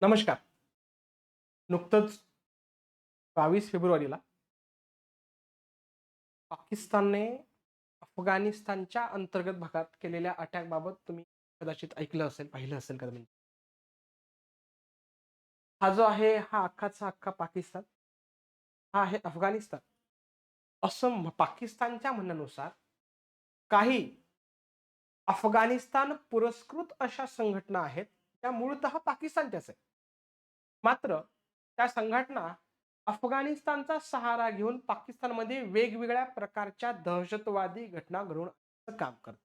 नमस्कार. नुकतंच 22 फेब्रुवारीला पाकिस्तानने अफगाणिस्तानच्या अंतर्गत भागात केलेल्या अटॅकबाबत तुम्ही कदाचित ऐकलं असेल, पाहिलं असेल कदाचित. हा जो आहे हा अख्खाचा अख्खा पाकिस्तान, हा आहे अफगाणिस्तान. पाकिस्तानच्या म्हणण्यानुसार काही अफगाणिस्तान पुरस्कृत अशा संघटना आहेत, त्या मूळतः पाकिस्तानच्याच आहेत. मात्र त्या संघटना अफगाणिस्तानचा सहारा घेऊन पाकिस्तानमध्ये वेगवेगळ्या प्रकारच्या दहशतवादी घटना घडवून काम करतात.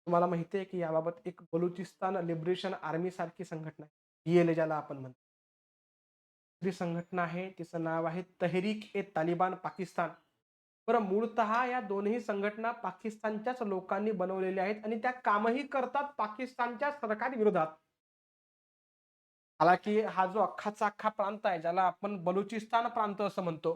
तुम्हाला माहिती आहे की याबाबत एक बलुचिस्तान लिबरेशन आर्मी सारखी संघटना आहे. BLA ज्याला आपण म्हणतो. दुसरी संघटना आहे तिचं नाव आहे तहरीक-ए-तालिबान पाकिस्तान. बरं मूळतः या दोन्ही संघटना पाकिस्तानच्याच लोकांनी बनवलेल्या आहेत आणि त्या कामही करतात पाकिस्तानच्या सरकारविरोधात. हालांकी हा जो अख्खाचा अख्खा प्रांत आहे, ज्याला आपण बलुचिस्तान प्रांत असं म्हणतो.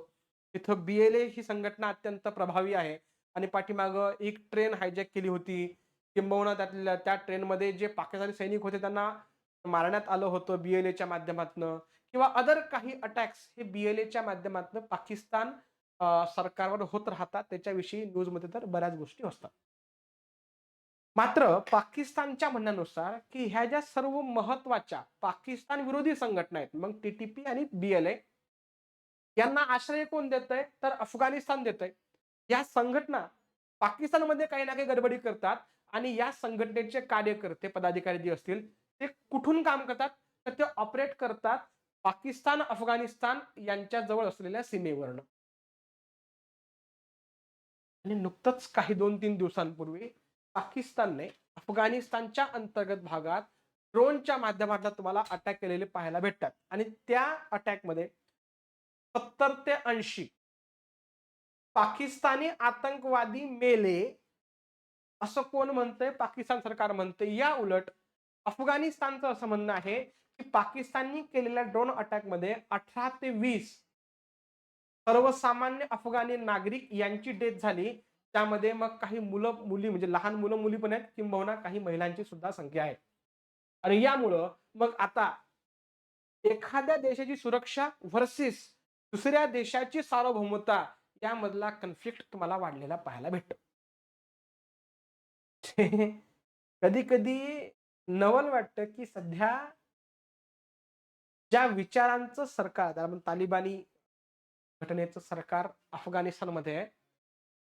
तिथं BLA ही संघटना अत्यंत प्रभावी आहे आणि पाठीमागं एक ट्रेन हायजॅक केली होती. किंबहुना त्या ट्रेनमध्ये जे पाकिस्तानी सैनिक होते त्यांना मारण्यात आलं होतं BLAच्या माध्यमातनं किंवा अदर काही अटॅक्स हे BLAच्या माध्यमातनं पाकिस्तान सरकारवर होत राहतात. त्याच्याविषयी न्यूजमध्ये तर बऱ्याच गोष्टी असतात. मात्र पाकिस्तानच्या म्हणण्यानुसार, की ह्या ज्या सर्व महत्त्वाच्या पाकिस्तान विरोधी संघटना आहेत, मग TTP आणि BLA यांना आश्रय कोण देतंय? तर अफगाणिस्तान देतंय. या संघटना पाकिस्तानमध्ये काही ना काही गडबडी करतात आणि या संघटनेचे कार्यकर्ते, पदाधिकारी जे असतील, ते कुठून काम करतात? तर ते ऑपरेट करतात पाकिस्तान, अफगाणिस्तान यांच्या जवळ असलेल्या सीमेवरनं. आणि नुकतंच काही 2-3 दिवसांपूर्वी पाकिस्तानने अफगाणिस्तानच्या अंतर्गत भागात ड्रोनच्या माध्यमातून तुम्हाला अटॅक केलेले पाहायला भेटतात आणि त्या अटॅकमध्ये 70 ते 80 पाकिस्तानी आतंकवादी मेले, असं कोण म्हणतंय? पाकिस्तान सरकार म्हणतंय. या उलट अफगाणिस्तानचं असं म्हणणं आहे, की पाकिस्ताननी केलेल्या ड्रोन अटॅकमध्ये 18 ते 20 सर्वसामान्य अफगाणी नागरिक यांची डेथ झाली. त्यामध्ये मग काही मुलं-मुली म्हणजे लहान मुलं-मुली पण आहेत, किंबहुना काही महिलांची सुद्धा संख्या आहे. आणि यामुळं मग आता एखाद्या देशाची सुरक्षा व्हर्सेस दुसऱ्या देशाची सार्वभौमता यामधला कन्फ्लिक्ट तुम्हाला वाढलेला पाहायला भेटतो. कधी-कधी नवल वाटतं, की सध्या ज्या विचारांचं सरकार त्याला आपण तालिबानी घटनेचं सरकार अफगाणिस्तानमध्ये आहे.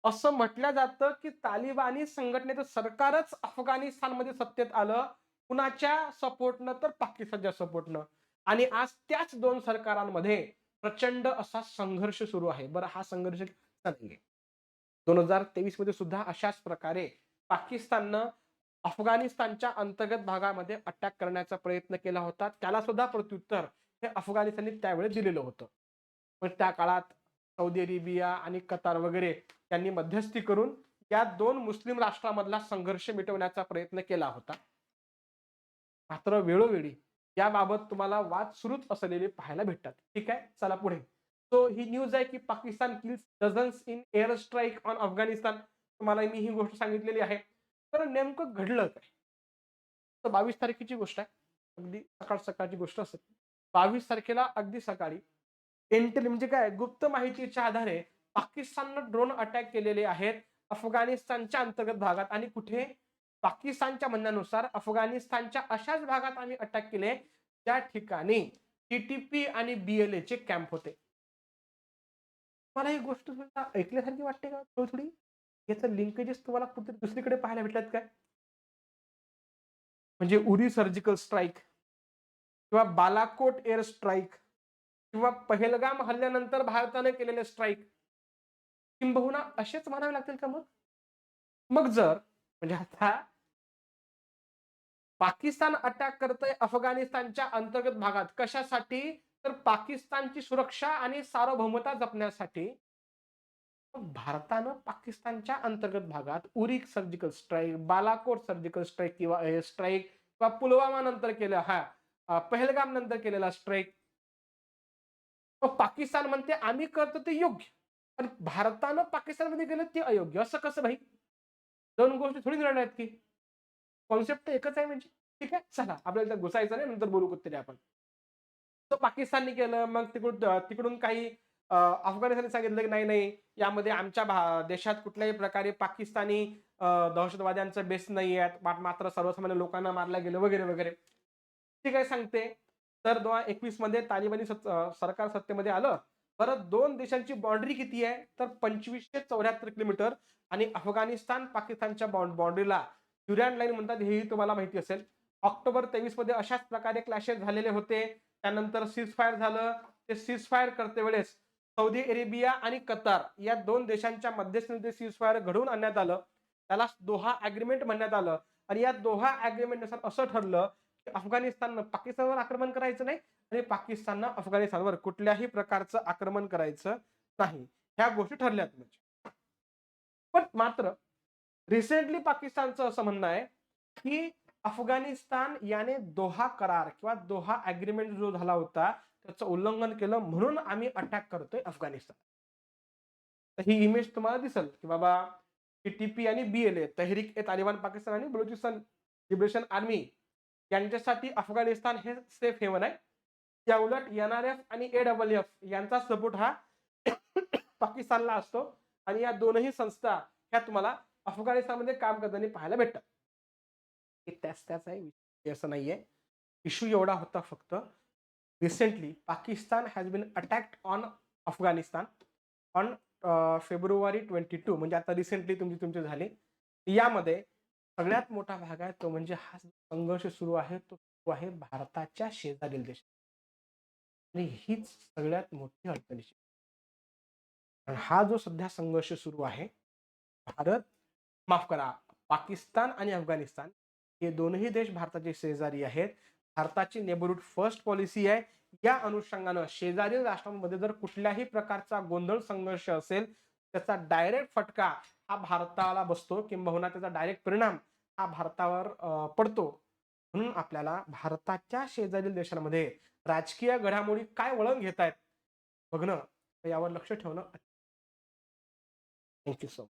असं म्हटलं जातं, की तालिबानी संघटनेचं सरकारच अफगाणिस्तानमध्ये सत्तेत आलं. कुणाच्या सपोर्टनं? तर पाकिस्तानच्या सपोर्टनं. आणि आज त्याच 2 सरकारांमध्ये प्रचंड असा संघर्ष सुरू आहे. बरं हा संघर्ष नाहीये. 2023 मध्ये सुद्धा अशाच प्रकारे पाकिस्ताननं अफगाणिस्तानच्या अंतर्गत भागामध्ये अटॅक करण्याचा प्रयत्न केला होता. त्याला सुद्धा प्रत्युत्तर हे अफगाणिस्तानने त्यावेळी दिलेलं होतं. पण त्या काळात सौदी अरेबिया आणि कतार वगैरे त्यांनी मध्यस्थी करून या 2 मुस्लिम राष्ट्रांमधला संघर्ष मिटवण्याचा प्रयत्न केला होता. मात्र वेळोवेळी याबाबत तुम्हाला वाद सुरूच असलेले पाहायला भेटतात. ठीक आहे, चला पुढे. सो ही न्यूज आहे की Pakistan kills dozens in air strike on Afghanistan. तुम्हाला मी ही गोष्ट सांगितलेली आहे. तर नेमकं घडलं काय? तर 22 तारखेची गोष्ट आहे. अगदी सकाळची गोष्ट असेल. 22 तारखेला अगदी सकाळी म्हणजे काय गुप्त माहितीच्या आधारे पाकिस्ताननं ड्रोन अटॅक केलेले आहेत अफगाणिस्तानच्या अंतर्गत भागात आणि कुठे? पाकिस्तानच्या म्हणण्यानुसार अफगाणिस्तानच्या अशाच भागात आम्ही अटॅक केले, ज्या ठिकाणी TTP आणि BLA चे कॅम्प होते. मला ही गोष्ट सुद्धा ऐकल्यासारखी वाटते का थोडी-थोडी? याचं लिंकेजेस तुम्हाला कुठे दुसरीकडे पाहायला भेटतात काय? म्हणजे उरी सर्जिकल स्ट्राईक किंवा बालाकोट एअर स्ट्राईक किंवा पहलगाम हल्ल्यानंतर भारताने केलेले स्ट्राईक किंबहुना असेच म्हणावे लागतील का मग? मग जर म्हणजे आता पाकिस्तान अटॅक करतंय अफगाणिस्तानच्या अंतर्गत भागात कशासाठी? तर पाकिस्तानची सुरक्षा आणि सार्वभौमता जपण्यासाठी. भारतानं पाकिस्तानच्या अंतर्गत भागात Uri surgical strike, Balakot surgical strike किंवा एअर स्ट्राईक किंवा पुलवामा नंतर केलं पहलगाम नंतर केलेला स्ट्राईक. मग पाकिस्तान म्हणते आम्ही करतो ते योग्य. पण भारतानं पाकिस्तानमध्ये केलं ते अयोग्य. असं कसं भाई? 2 गोष्टी थोडी जुळणार आहेत की. कॉन्सेप्ट तर एकच आहे म्हणजे. ठीक आहे, चला आपल्याला त्यात घुसायचं नाही, नंतर बोलू कुठतरी आपण. तर पाकिस्तानने केलं. मग तिकडून काही अफगाणिस्तानने सांगितलं की नाही, नाही यामध्ये आमच्या देशात कुठल्याही प्रकारे पाकिस्तानी दहशतवाद्यांचा बेस नाही आहेत. मात्र सर्वसामान्य लोकांना मारलं गेलं वगैरे, वगैरे. ती काय सांगते, तर 2021 मध्ये तालिबानी सरकार सत्तेमध्ये आलं. परत 2 देशांची बाउंड्री किती आहे? तर 2574 किलोमीटर आणि अफगाणिस्तान पाकिस्तानच्या बाउंड्रीला ड्युरॅन्ड लाईन म्हणतात, हेही तुम्हाला माहिती असेल. ऑक्टोबर 23 मध्ये अशाच प्रकारे क्लॅशेस झालेले होते. त्यानंतर सीज फायर झालं. ते सीज फायर करते वेळेस सौदी अरेबिया आणि कतार या 2 देशांच्या मध्यस्थीमध्ये सीज फायर घडवून आणण्यात आलं. त्याला दोहा अग्रीमेंट म्हणण्यात आलं आणि या दोहा अग्रीमेंटनुसार असं ठरलं, की अफगाणिस्ताननं पाकिस्तानवर आक्रमण करायचं नाही आणि पाकिस्ताननं अफगाणिस्तानवर कुठल्याही प्रकारचं आक्रमण करायचं नाही. ह्या गोष्टी ठरल्यात म्हणजे. पण मात्र रिसेंटली पाकिस्तानचं असं म्हणणं आहे, की अफगाणिस्तान याने दोहा करार किंवा दोहा अग्रीमेंट जो झाला होता, त्याचं उल्लंघन केलं म्हणून आम्ही अटॅक करतोय अफगाणिस्तान. तर ही इमेज तुम्हाला दिसेल, की बाबा टीटीपी आणि बीएलए तहरीक ए तालिबान पाकिस्तान आणि बलुचिस्तान लिबरेशन आर्मी यांच्यासाठी अफगाणिस्तान हे सेफ हेवन आहे. त्याउलट एनआरएफ आणि एडब्ल्यूएफ यांचा सपोर्ट हा पाकिस्तानला असतो आणि या दोनही संस्था ह्या तुम्हाला अफगाणिस्तानमध्ये काम करताना पाहायला भेटतात. की त्याच आहे विषय असं नाहीये. इश्यू एवढा होता फक्त recently Pakistan has been attacked on Afghanistan on February 22 म्हणजे आता रिसेंटली तुमचे झाले. यामध्ये सगळ्यात मोठा भाग आहे तो म्हणजे हा संघर्ष सुरू आहे तो सुरू आहे भारताच्या शेजारील देशात. आणि हीच सगळ्यात मोठी अडचण. आणि हा जो सध्या संघर्ष सुरू आहे, भारत माफ करा, पाकिस्तान आणि अफगाणिस्तान हे दोनही देश भारताचे शेजारी आहेत. भारताची नेबरहूड फर्स्ट पॉलिसी आहे. या अनुषंगानं शेजारील राष्ट्रांमध्ये जर कुठल्याही प्रकारचा गोंधळ संघर्ष असेल, त्याचा डायरेक्ट फटका हा भारताला बसतो किंबहुना त्याचा डायरेक्ट परिणाम हा भारतावर पडतो. म्हणून आपल्याला भारताच्या शेजारील देशांमध्ये राजकीय घडामोडी काय वळण घेतायत बघणं, यावर लक्ष ठेवणं. Thank you so much.